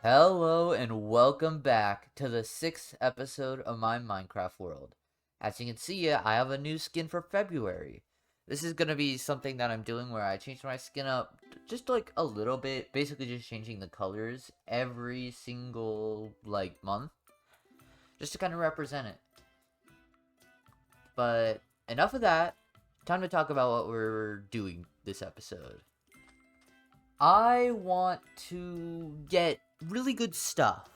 Hello and welcome back to the 6th episode of my Minecraft world. As you can see, I have a new skin for February. This is gonna be something that I'm doing where I change my skin up just like a little bit, basically just changing the colors every single month, just to kind of represent it. But enough of that, time to talk about what we're doing this episode. I want to get really good stuff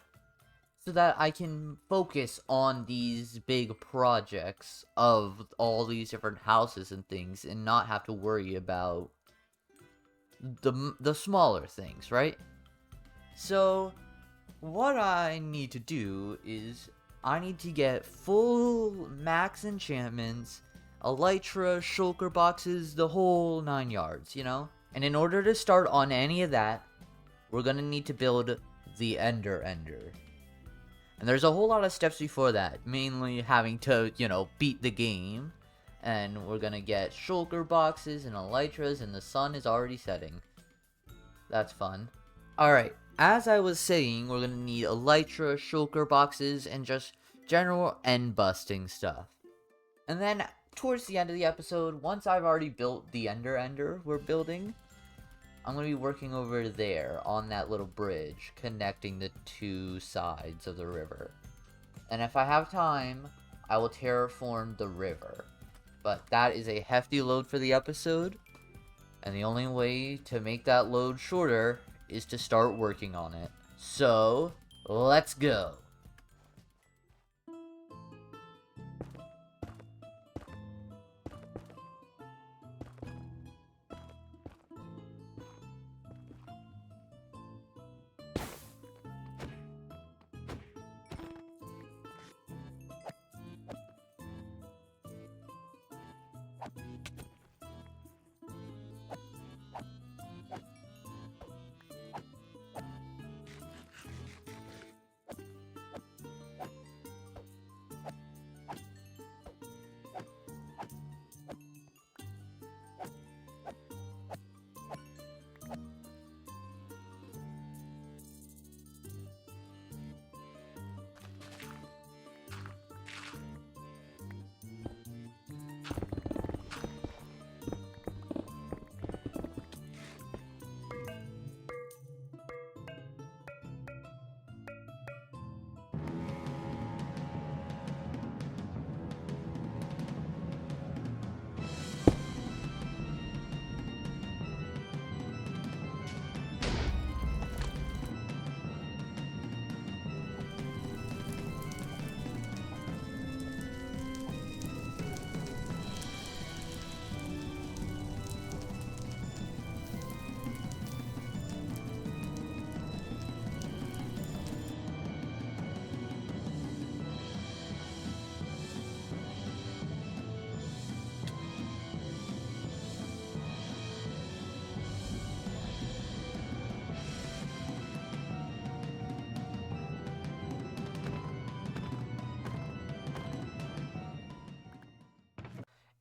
so that I can focus on these big projects of all these different houses and things and not have to worry about the smaller things, right? So what I need to do is I need to get full max enchantments, elytra, shulker boxes, the whole 9 yards, you know? And in order to start on any of that, we're gonna need to build the Ender. And there's a whole lot of steps before that, mainly having to, beat the game. And we're gonna get shulker boxes and elytras, and the sun is already setting. That's fun. Alright, as I was saying, we're gonna need elytra, shulker boxes, and just general end busting stuff. And then, towards the end of the episode, once I've already built the Ender we're building, I'm going to be working over there on that little bridge connecting the two sides of the river. And if I have time, I will terraform the river. But that is a hefty load for the episode, and the only way to make that load shorter is to start working on it. So, let's go!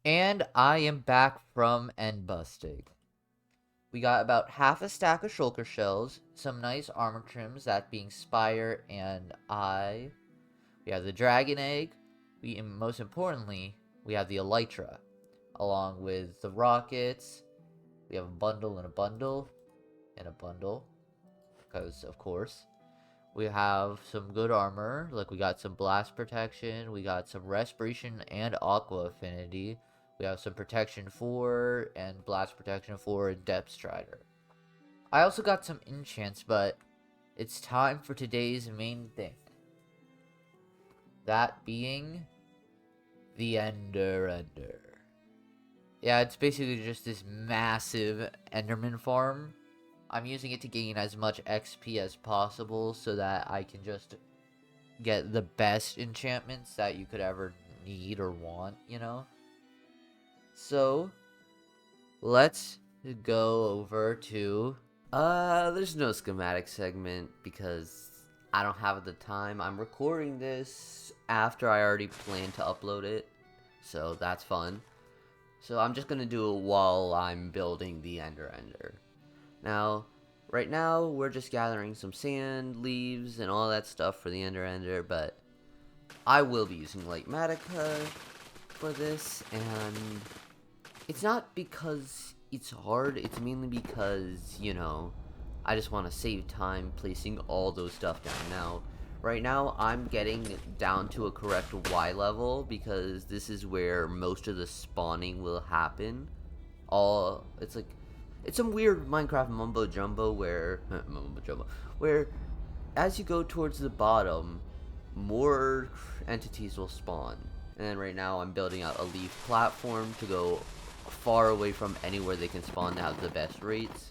And I am back from end busting. We got about half a stack of shulker shells, some nice armor trims, that being Spire and Eye. We have the dragon egg. And most importantly, we have the elytra, along with the rockets. We have a bundle and a bundle and a bundle, because of course. We have some good armor, like we got some blast protection, we got some respiration and aqua affinity. We have some protection 4 and blast protection 4 and depth strider. I also got some enchants, but it's time for today's main thing. That being the Ender. Yeah, it's basically just this massive Enderman farm. I'm using it to gain as much XP as possible so that I can just get the best enchantments that you could ever need or want, you know? So, let's go over to... There's no schematic segment because I don't have the time. I'm recording this after I already planned to upload it, so that's fun. So I'm just gonna do it while I'm building the Ender. Now, Right now, we're just gathering some sand, leaves, and all that stuff for the Ender, but I will be using Light Matica for this, and it's not because it's hard, it's mainly because, you know, I just want to save time placing all those stuff down. Now, right now, I'm getting down to a correct Y level, because this is where most of the spawning will happen. It's some weird Minecraft mumbo jumbo where as you go towards the bottom, more entities will spawn. And then right now I'm building out a leaf platform to go far away from anywhere they can spawn to have the best rates.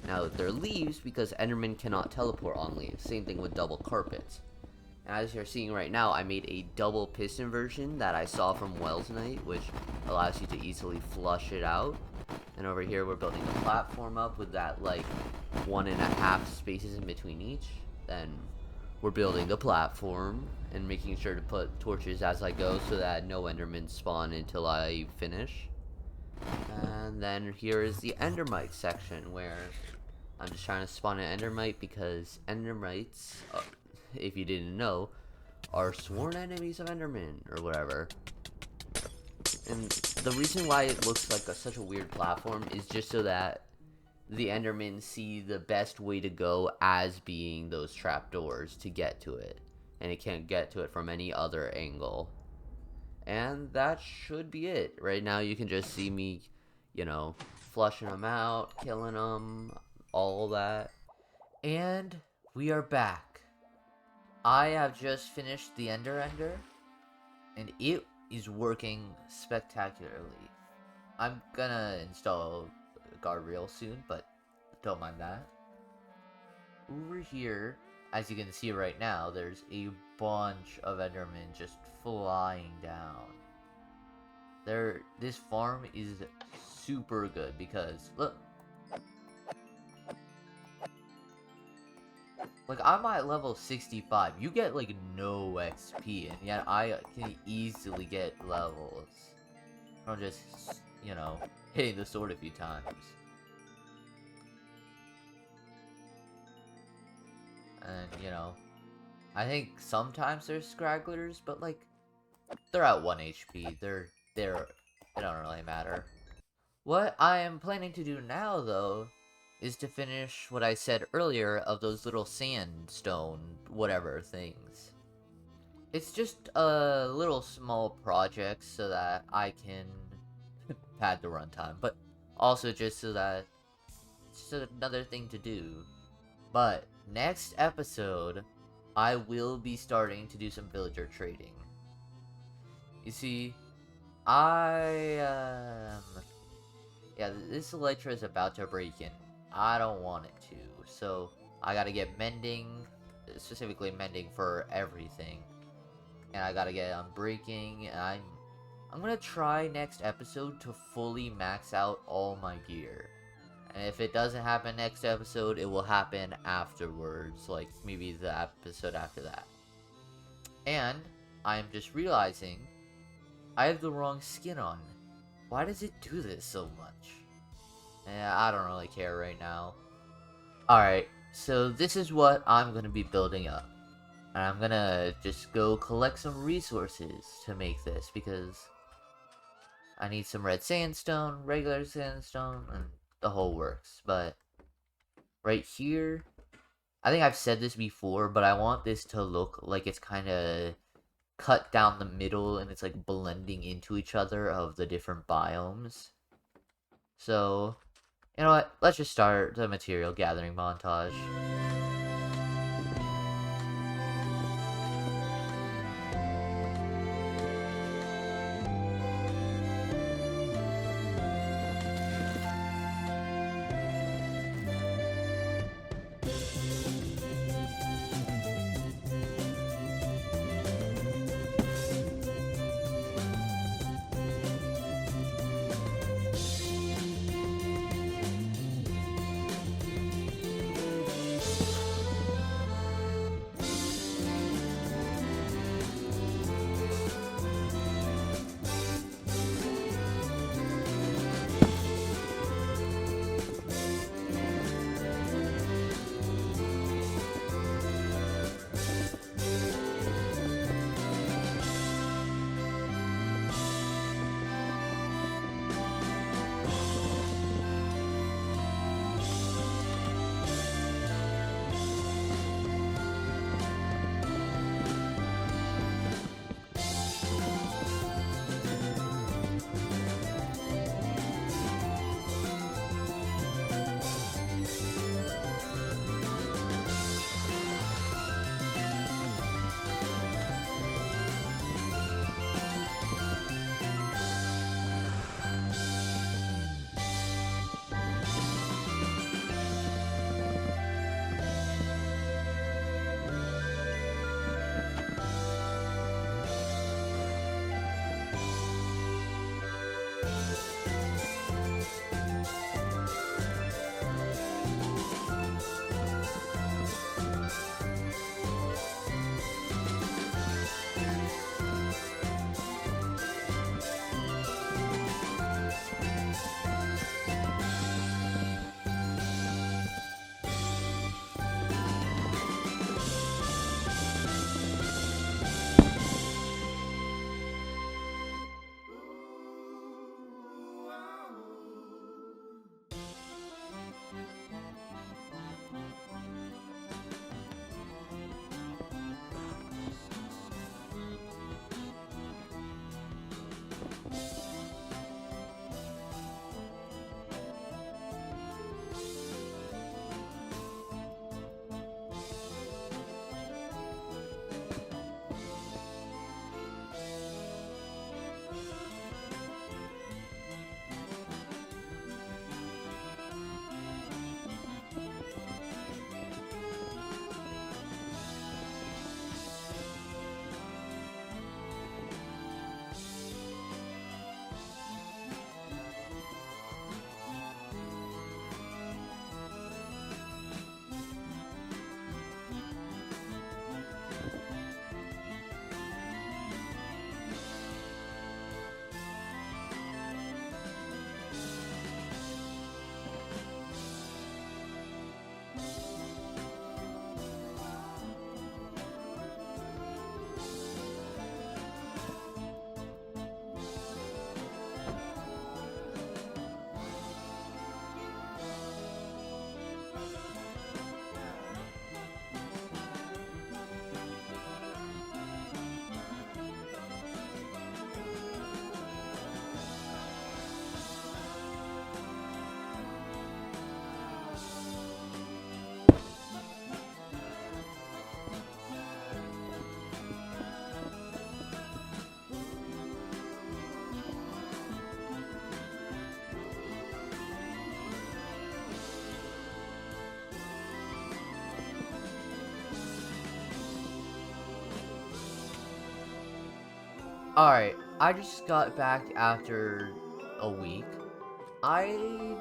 Now they're leaves because Enderman cannot teleport on leaves. Same thing with double carpets. And as you're seeing right now, I made a double piston version that I saw from Wells Night, which allows you to easily flush it out. And over here we're building a platform up with that like 1.5 spaces in between each. Then we're building the platform and making sure to put torches as I go so that no endermen spawn until I finish. And then here is the endermite section where I'm just trying to spawn an endermite because endermites, if you didn't know, are sworn enemies of endermen or whatever. And the reason why it looks like such a weird platform is just so that the endermen see the best way to go as being those trapdoors to get to it. And it can't get to it from any other angle. And that should be it. Right now you can just see me, you know, flushing them out, killing them, all that. And we are back. I have just finished the Ender, and it is working spectacularly. I'm gonna install a guardrail soon, but don't mind that. Over here, as you can see right now, there's a bunch of endermen just flying down. This farm is super good because, look. Like, I'm at level 65. You get, like, no XP, and yet I can easily get levels from just, you know, hitting the sword a few times. And, you know, I think sometimes there's scragglers, but, like, they're at 1 HP. They don't really matter. What I am planning to do now, though, is to finish what I said earlier of those little sandstone whatever things. It's just a little small project so that I can pad the runtime, but also just so that it's just another thing to do. But next episode, I will be starting to do some villager trading. You see, yeah, this elytra is about to break in. I don't want it to, so I gotta get mending, specifically mending for everything, and I gotta get unbreaking, and I'm gonna try next episode to fully max out all my gear, and if it doesn't happen next episode, it will happen afterwards, like maybe the episode after that. And I'm just realizing I have the wrong skin on. Why does it do this so much? Yeah, I don't really care right now. Alright, so this is what I'm gonna be building up. And I'm gonna just go collect some resources to make this, because I need some red sandstone, regular sandstone, and the whole works. But right here, I think I've said this before, but I want this to look like it's kind of cut down the middle and it's like blending into each other of the different biomes. So, you know what? Let's just start the material gathering montage. Alright, I just got back after a week. I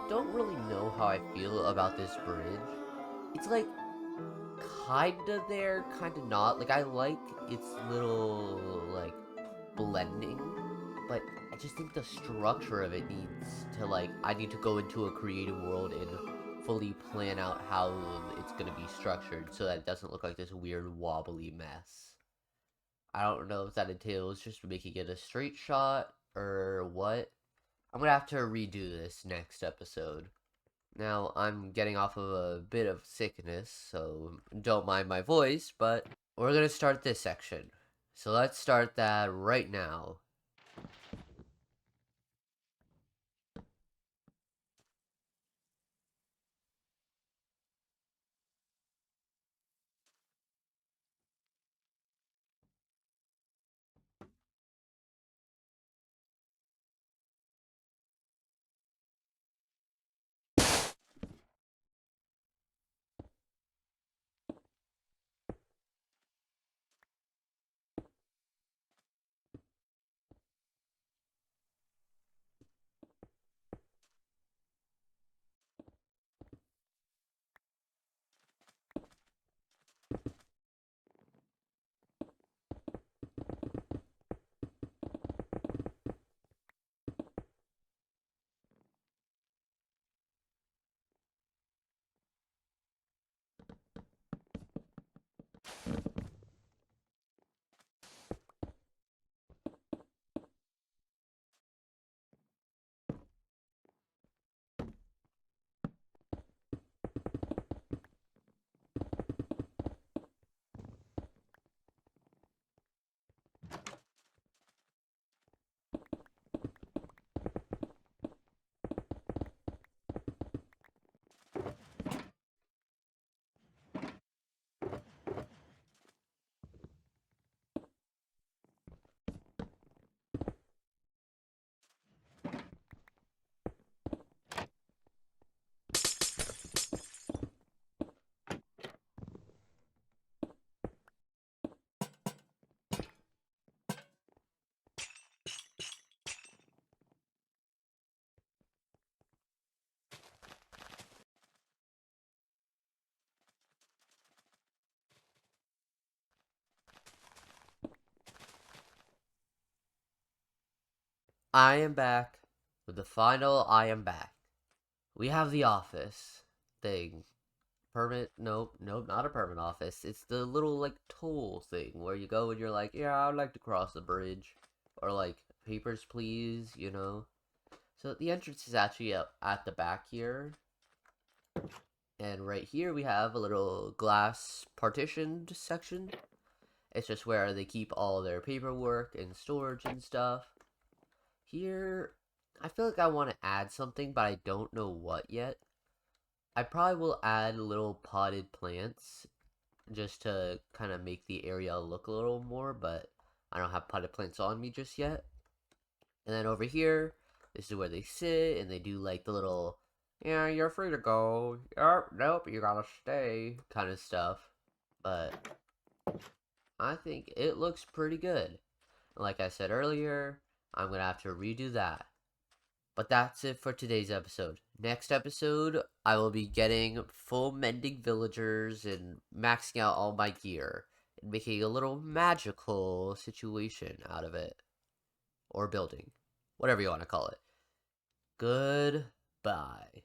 don't really know how I feel about this bridge. It's like kinda there, kinda not. Like I like its little like blending, but I just think the structure of it needs to like I need to go into a creative world and fully plan out how it's gonna be structured so that it doesn't look like this weird wobbly mess. I don't know if that entails just making it a straight shot or what. I'm gonna have to redo this next episode. Now, I'm getting off of a bit of sickness, so don't mind my voice, but we're gonna start this section. So let's start that right now. I am back with the final I am back. We have the office thing. Permit? Nope, not a permit office. It's the little, like, toll thing where you go and you're like, yeah, I'd like to cross the bridge. Or, like, papers, please, you know? So the entrance is actually up at the back here. And right here we have a little glass partitioned section. It's just where they keep all their paperwork and storage and stuff. Here, I feel like I want to add something, but I don't know what yet. I probably will add little potted plants just to kind of make the area look a little more, but I don't have potted plants on me just yet. And then over here, this is where they sit and they do like the little, yeah, you're free to go. Nope, you gotta stay kind of stuff. But I think it looks pretty good. Like I said earlier, I'm gonna have to redo that. But that's it for today's episode. Next episode, I will be getting full mending villagers and maxing out all my gear and making a little magical situation out of it. Or building. Whatever you want to call it. Goodbye.